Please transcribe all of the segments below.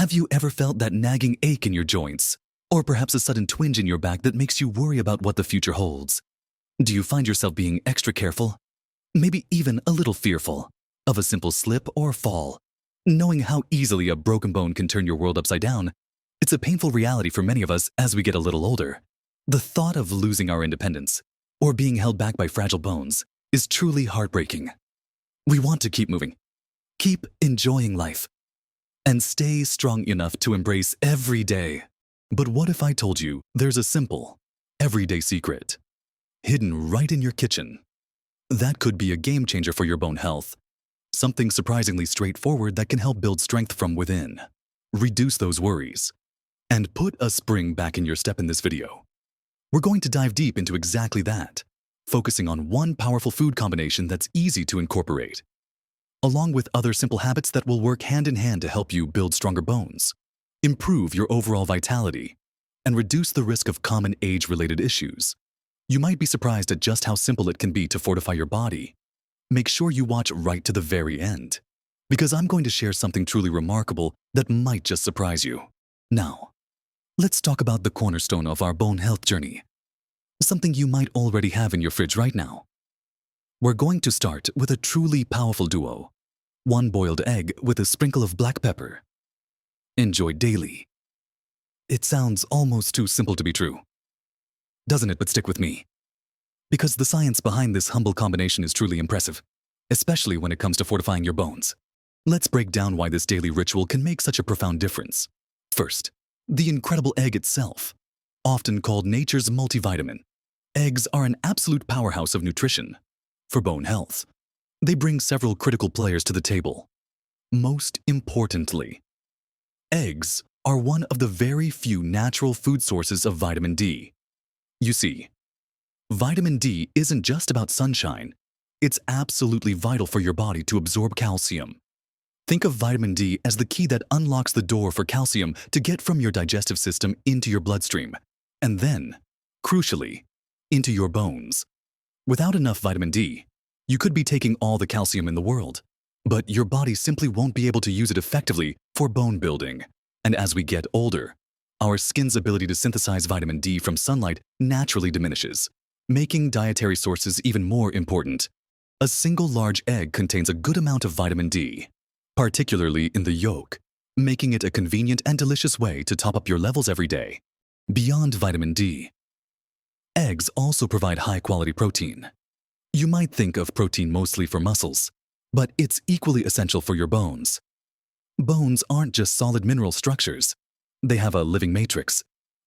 Have you ever felt that nagging ache in your joints? Or perhaps a sudden twinge in your back that makes you worry about what the future holds? Do you find yourself being extra careful? Maybe even a little fearful of a simple slip or fall? Knowing how easily a broken bone can turn your world upside down, it's a painful reality for many of us as we get a little older. The thought of losing our independence or being held back by fragile bones is truly heartbreaking. We want to keep moving, keep enjoying life, and stay strong enough to embrace every day. But what if I told you there's a simple, everyday secret hidden right in your kitchen? That could be a game changer for your bone health. Something surprisingly straightforward that can help build strength from within, reduce those worries, and put a spring back in your step in this video. We're going to dive deep into exactly that, focusing on one powerful food combination that's easy to incorporate, along with other simple habits that will work hand in hand to help you build stronger bones, improve your overall vitality, and reduce the risk of common age-related issues. You might be surprised at just how simple it can be to fortify your body. Make sure you watch right to the very end, because I'm going to share something truly remarkable that might just surprise you. Now, let's talk about the cornerstone of our bone health journey, something you might already have in your fridge right now. We're going to start with a truly powerful duo, one boiled egg with a sprinkle of black pepper. Enjoy daily. It sounds almost too simple to be true, doesn't it? But stick with me, because the science behind this humble combination is truly impressive, especially when it comes to fortifying your bones. Let's break down why this daily ritual can make such a profound difference. First, the incredible egg itself. Often called nature's multivitamin, eggs are an absolute powerhouse of nutrition. For bone health, they bring several critical players to the table. Most importantly, eggs are one of the very few natural food sources of vitamin D. You see, vitamin D isn't just about sunshine. It's absolutely vital for your body to absorb calcium. Think of vitamin D as the key that unlocks the door for calcium to get from your digestive system into your bloodstream, and then, crucially, into your bones. Without enough vitamin D, you could be taking all the calcium in the world, but your body simply won't be able to use it effectively for bone building. And as we get older, our skin's ability to synthesize vitamin D from sunlight naturally diminishes, making dietary sources even more important. A single large egg contains a good amount of vitamin D, particularly in the yolk, making it a convenient and delicious way to top up your levels every day. Beyond vitamin D, eggs also provide high-quality protein. You might think of protein mostly for muscles, but it's equally essential for your bones. Bones aren't just solid mineral structures. They have a living matrix,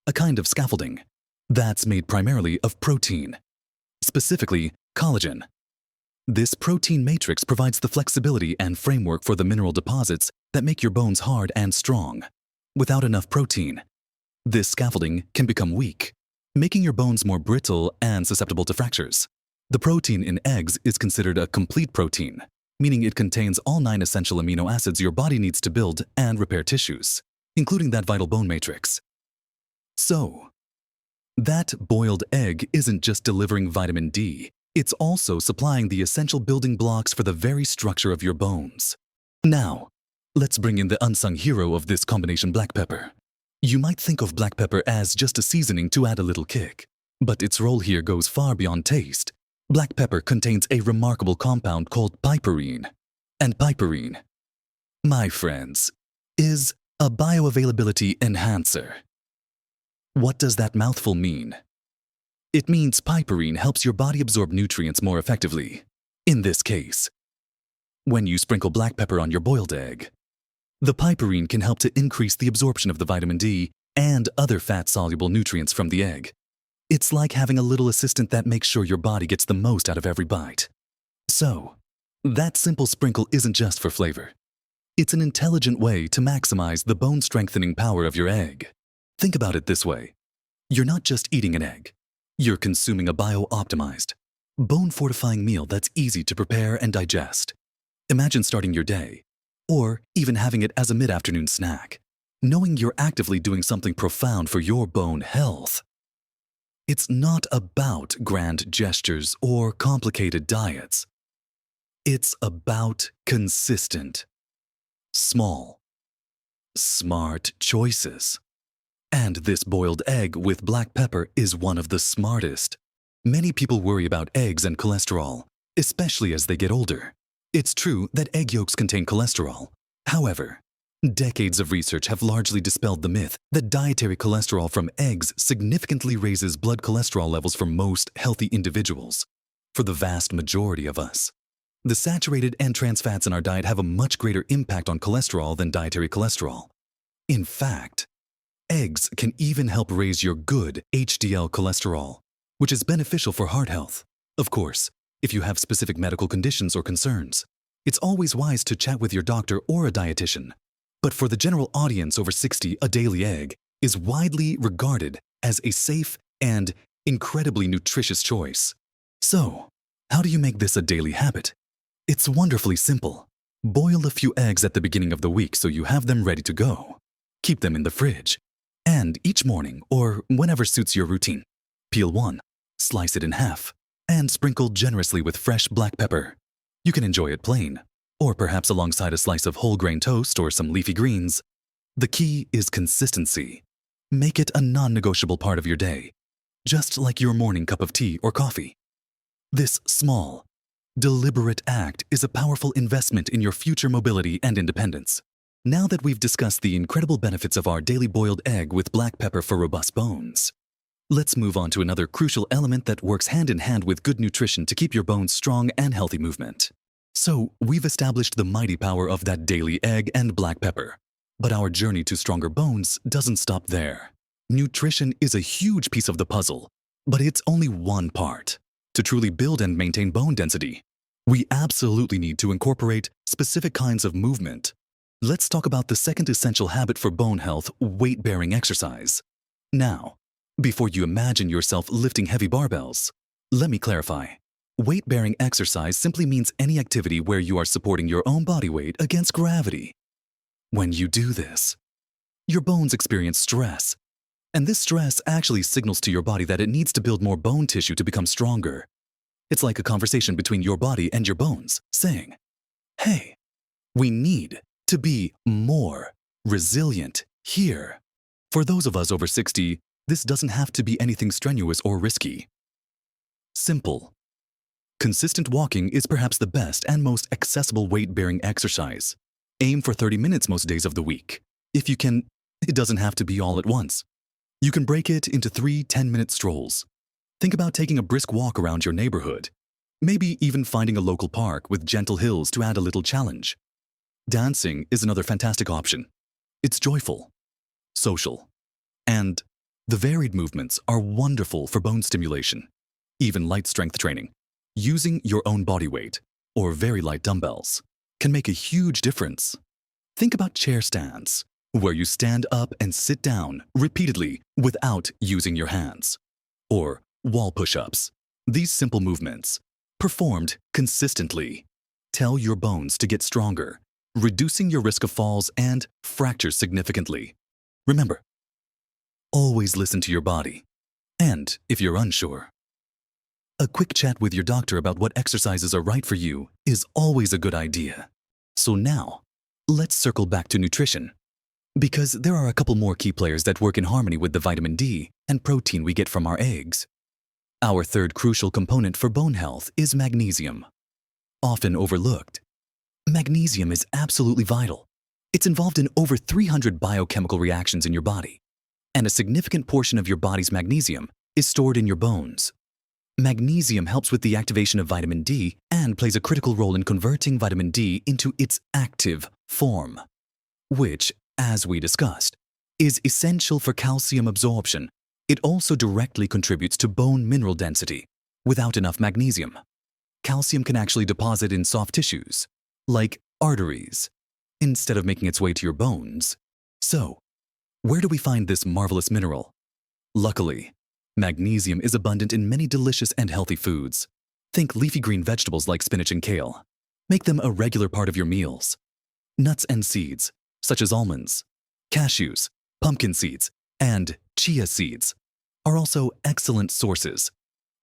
a kind of scaffolding, that's made primarily of protein, specifically collagen. This protein matrix provides the flexibility and framework for the mineral deposits that make your bones hard and strong. Without enough protein, this scaffolding can become weak, making your bones more brittle and susceptible to fractures. The protein in eggs is considered a complete protein, meaning it contains all 9 essential amino acids your body needs to build and repair tissues, including that vital bone matrix. So, that boiled egg isn't just delivering vitamin D, it's also supplying the essential building blocks for the very structure of your bones. Now, let's bring in the unsung hero of this combination, black pepper. You might think of black pepper as just a seasoning to add a little kick, but its role here goes far beyond taste. Black pepper contains a remarkable compound called piperine. And piperine, my friends, is a bioavailability enhancer. What does that mouthful mean? It means piperine helps your body absorb nutrients more effectively. In this case, when you sprinkle black pepper on your boiled egg, the piperine can help to increase the absorption of the vitamin D and other fat-soluble nutrients from the egg. It's like having a little assistant that makes sure your body gets the most out of every bite. So, that simple sprinkle isn't just for flavor. It's an intelligent way to maximize the bone-strengthening power of your egg. Think about it this way. You're not just eating an egg. You're consuming a bio-optimized, bone-fortifying meal that's easy to prepare and digest. Imagine starting your day, or even having it as a mid-afternoon snack, knowing you're actively doing something profound for your bone health. It's not about grand gestures or complicated diets. It's about consistent, small, Smart choices. And this boiled egg with black pepper is one of the smartest. Many people worry about eggs and cholesterol, especially as they get older. It's true that egg yolks contain cholesterol. However, decades of research have largely dispelled the myth that dietary cholesterol from eggs significantly raises blood cholesterol levels for most healthy individuals. For the vast majority of us, the saturated and trans fats in our diet have a much greater impact on cholesterol than dietary cholesterol. In fact, eggs can even help raise your good HDL cholesterol, which is beneficial for heart health. Of course, if you have specific medical conditions or concerns, it's always wise to chat with your doctor or a dietitian. But for the general audience over 60, a daily egg is widely regarded as a safe and incredibly nutritious choice. So, how do you make this a daily habit? It's wonderfully simple. Boil a few eggs at the beginning of the week so you have them ready to go. Keep them in the fridge. And each morning, or whenever suits your routine, peel one, slice it in half, and sprinkle generously with fresh black pepper. You can enjoy it plain, or perhaps alongside a slice of whole grain toast or some leafy greens. The key is consistency. Make it a non-negotiable part of your day, just like your morning cup of tea or coffee. This small, deliberate act is a powerful investment in your future mobility and independence. Now that we've discussed the incredible benefits of our daily boiled egg with black pepper for robust bones, let's move on to another crucial element that works hand in hand with good nutrition to keep your bones strong and healthy movement. So, we've established the mighty power of that daily egg and black pepper. But our journey to stronger bones doesn't stop there. Nutrition is a huge piece of the puzzle, but it's only one part. To truly build and maintain bone density, we absolutely need to incorporate specific kinds of movement. Let's talk about the second essential habit for bone health, weight-bearing exercise. Now, before you imagine yourself lifting heavy barbells, let me clarify. Weight-bearing exercise simply means any activity where you are supporting your own body weight against gravity. When you do this, your bones experience stress, and this stress actually signals to your body that it needs to build more bone tissue to become stronger. It's like a conversation between your body and your bones, saying, "Hey, we need to be more resilient here." For those of us over 60, this doesn't have to be anything strenuous or risky. Simple. Consistent walking is perhaps the best and most accessible weight-bearing exercise. Aim for 30 minutes most days of the week. If you can, it doesn't have to be all at once. You can break it into 3 10-minute strolls. Think about taking a brisk walk around your neighborhood. Maybe even finding a local park with gentle hills to add a little challenge. Dancing is another fantastic option. It's joyful, social, and the varied movements are wonderful for bone stimulation. Even light strength training, using your own body weight, or very light dumbbells, can make a huge difference. Think about chair stands, where you stand up and sit down repeatedly without using your hands. Or wall push-ups. These simple movements, performed consistently, tell your bones to get stronger, reducing your risk of falls and fractures significantly. Remember, always listen to your body. And if you're unsure, a quick chat with your doctor about what exercises are right for you is always a good idea. So now, let's circle back to nutrition, because there are a couple more key players that work in harmony with the vitamin D and protein we get from our eggs. Our third crucial component for bone health is magnesium. Often overlooked, magnesium is absolutely vital. It's involved in over 300 biochemical reactions in your body, and a significant portion of your body's magnesium is stored in your bones. Magnesium helps with the activation of vitamin D and plays a critical role in converting vitamin D into its active form, which, as we discussed, is essential for calcium absorption. It also directly contributes to bone mineral density. Without enough magnesium, calcium can actually deposit in soft tissues, like arteries, instead of making its way to your bones. So, where do we find this marvelous mineral? Luckily, magnesium is abundant in many delicious and healthy foods. Think leafy green vegetables like spinach and kale. Make them a regular part of your meals. Nuts and seeds, such as almonds, cashews, pumpkin seeds, and chia seeds, are also excellent sources.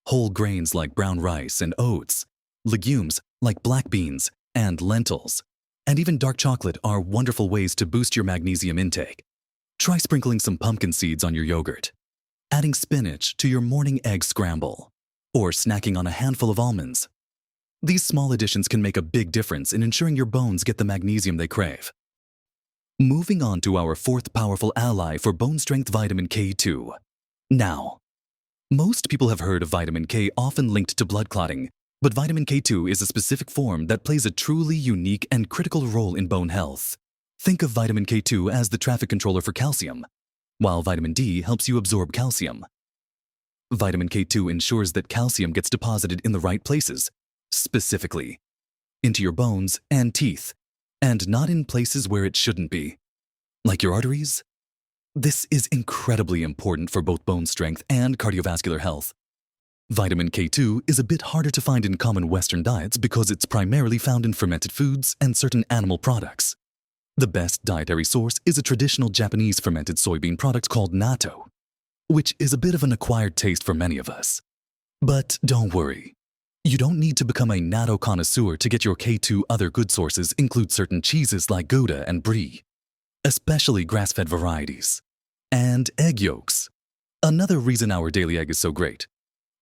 Whole grains like brown rice and oats, legumes like black beans and lentils, and even dark chocolate are wonderful ways to boost your magnesium intake. Try sprinkling some pumpkin seeds on your yogurt, adding spinach to your morning egg scramble, or snacking on a handful of almonds. These small additions can make a big difference in ensuring your bones get the magnesium they crave. Moving on to our fourth powerful ally for bone strength, vitamin K2. Now, most people have heard of vitamin K often linked to blood clotting, but vitamin K2 is a specific form that plays a truly unique and critical role in bone health. Think of vitamin K2 as the traffic controller for calcium, while vitamin D helps you absorb calcium. Vitamin K2 ensures that calcium gets deposited in the right places, specifically into your bones and teeth, and not in places where it shouldn't be, like your arteries. This is incredibly important for both bone strength and cardiovascular health. Vitamin K2 is a bit harder to find in common Western diets because it's primarily found in fermented foods and certain animal products. The best dietary source is a traditional Japanese fermented soybean product called natto, which is a bit of an acquired taste for many of us. But don't worry. You don't need to become a natto connoisseur to get your K2. Other good sources include certain cheeses like Gouda and Brie, especially grass-fed varieties, and egg yolks. Another reason our daily egg is so great.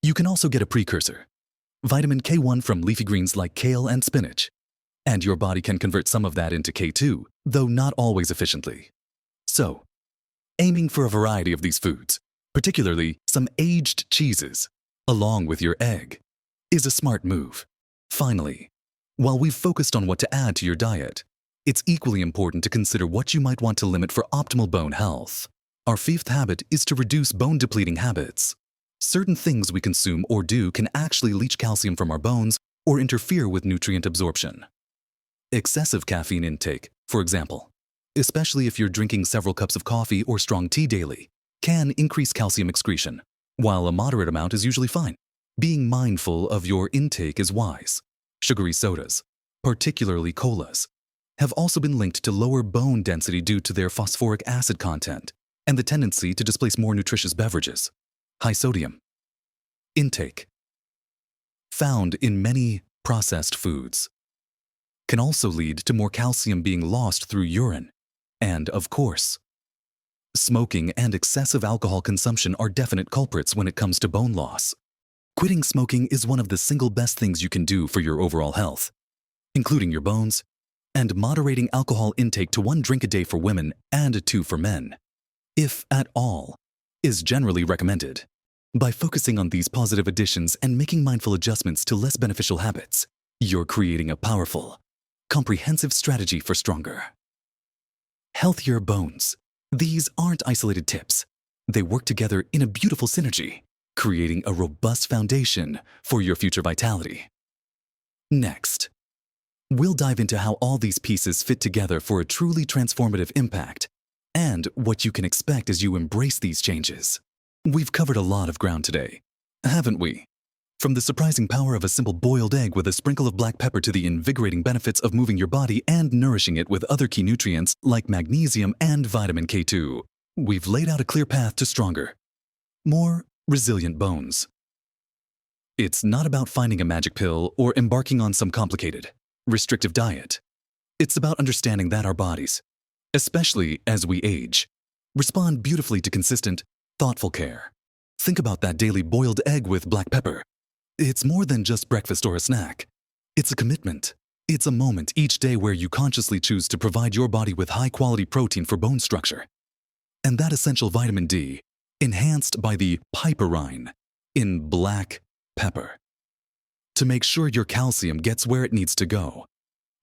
You can also get a precursor, vitamin K1 from leafy greens like kale and spinach, and your body can convert some of that into K2, though not always efficiently. So, aiming for a variety of these foods, particularly some aged cheeses, along with your egg, is a smart move. Finally, while we've focused on what to add to your diet, it's equally important to consider what you might want to limit for optimal bone health. Our fifth habit is to reduce bone-depleting habits. Certain things we consume or do can actually leach calcium from our bones or interfere with nutrient absorption. Excessive caffeine intake, for example, especially if you're drinking several cups of coffee or strong tea daily, can increase calcium excretion, while a moderate amount is usually fine. Being mindful of your intake is wise. Sugary sodas, particularly colas, have also been linked to lower bone density due to their phosphoric acid content and the tendency to displace more nutritious beverages. High sodium intake, found in many processed foods, can also lead to more calcium being lost through urine. And, of course, smoking and excessive alcohol consumption are definite culprits when it comes to bone loss. Quitting smoking is one of the single best things you can do for your overall health, including your bones, and moderating alcohol intake to 1 drink a day for women and 2 for men, if at all, is generally recommended. By focusing on these positive additions and making mindful adjustments to less beneficial habits, you're creating a powerful, comprehensive strategy for stronger, healthier bones. These aren't isolated tips. They work together in a beautiful synergy, creating a robust foundation for your future vitality. Next, we'll dive into how all these pieces fit together for a truly transformative impact and what you can expect as you embrace these changes. We've covered a lot of ground today, haven't we? From the surprising power of a simple boiled egg with a sprinkle of black pepper to the invigorating benefits of moving your body and nourishing it with other key nutrients like magnesium and vitamin K2, we've laid out a clear path to stronger, more resilient bones. It's not about finding a magic pill or embarking on some complicated, restrictive diet. It's about understanding that our bodies, especially as we age, respond beautifully to consistent, thoughtful care. Think about that daily boiled egg with black pepper. It's more than just breakfast or a snack. It's a commitment. It's a moment each day where you consciously choose to provide your body with high-quality protein for bone structure. And that essential vitamin D, enhanced by the piperine in black pepper, to make sure your calcium gets where it needs to go.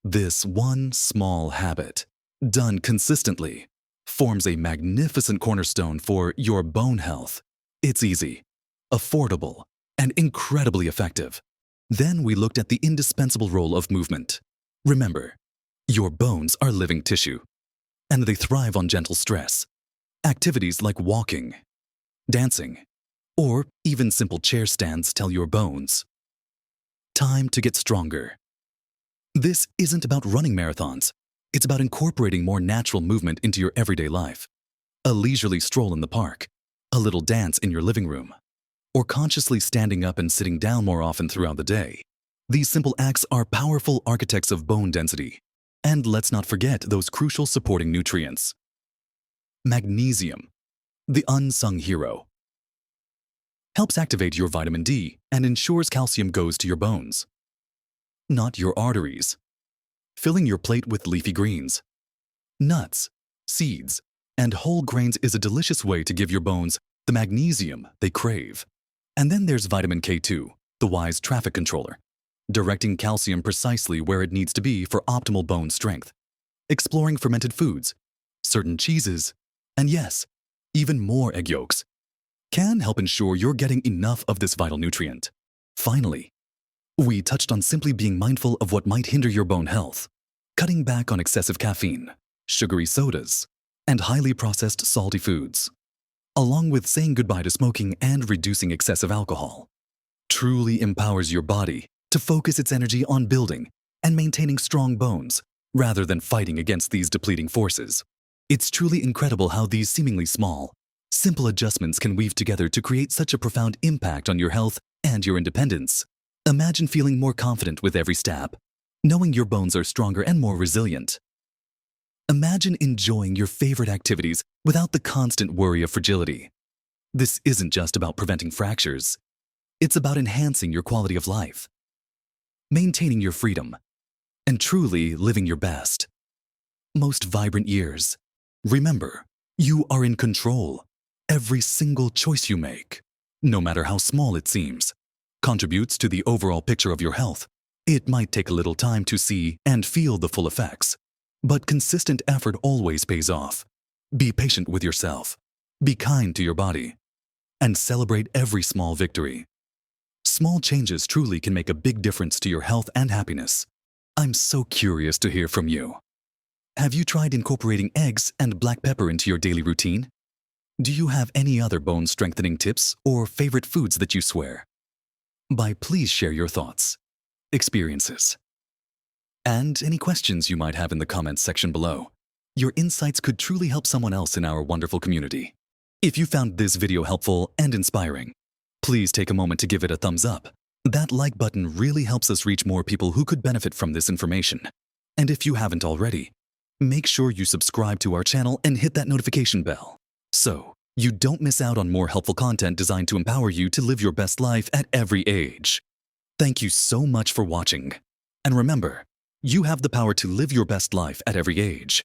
This one small habit, done consistently, forms a magnificent cornerstone for your bone health. It's easy, affordable, and incredibly effective. Then we looked at the indispensable role of movement. Remember, your bones are living tissue, and they thrive on gentle stress. Activities like walking, dancing, or even simple chair stands tell your bones, time to get stronger. This isn't about running marathons. It's about incorporating more natural movement into your everyday life. A leisurely stroll in the park, a little dance in your living room, or consciously standing up and sitting down more often throughout the day. These simple acts are powerful architects of bone density And let's not forget those crucial supporting nutrients. Magnesium, the unsung hero, helps activate your vitamin D and ensures calcium goes to your bones, not your arteries, filling your plate with leafy greens. Nuts, seeds, and whole grains is a delicious way to give your bones the magnesium they crave. And then there's vitamin K2, the wise traffic controller, directing calcium precisely where it needs to be for optimal bone strength. Exploring fermented foods, certain cheeses, and yes, even more egg yolks can help ensure you're getting enough of this vital nutrient. Finally, we touched on simply being mindful of what might hinder your bone health, cutting back on excessive caffeine, sugary sodas, and highly processed salty foods, along with saying goodbye to smoking and reducing excessive alcohol, truly empowers your body to focus its energy on building and maintaining strong bones rather than fighting against these depleting forces. It's truly incredible how these seemingly small, simple adjustments can weave together to create such a profound impact on your health and your independence. Imagine feeling more confident with every step, knowing your bones are stronger and more resilient. Imagine enjoying your favorite activities without the constant worry of fragility. This isn't just about preventing fractures. It's about enhancing your quality of life, maintaining your freedom, and truly living your best, most vibrant years. Remember, you are in control. Every single choice you make, no matter how small it seems, contributes to the overall picture of your health. It might take a little time to see and feel the full effects, but consistent effort always pays off. Be patient with yourself, be kind to your body, and celebrate every small victory. Small changes truly can make a big difference to your health and happiness. I'm so curious to hear from you. Have you tried incorporating eggs and black pepper into your daily routine? Do you have any other bone-strengthening tips or favorite foods that you swear by? Please share your thoughts, experiences, and any questions you might have in the comments section below. Your insights could truly help someone else in our wonderful community. If you found this video helpful and inspiring, please take a moment to give it a thumbs up. That like button really helps us reach more people who could benefit from this information. And if you haven't already, make sure you subscribe to our channel and hit that notification bell, so you don't miss out on more helpful content designed to empower you to live your best life at every age. Thank you so much for watching. And remember, you have the power to live your best life at every age.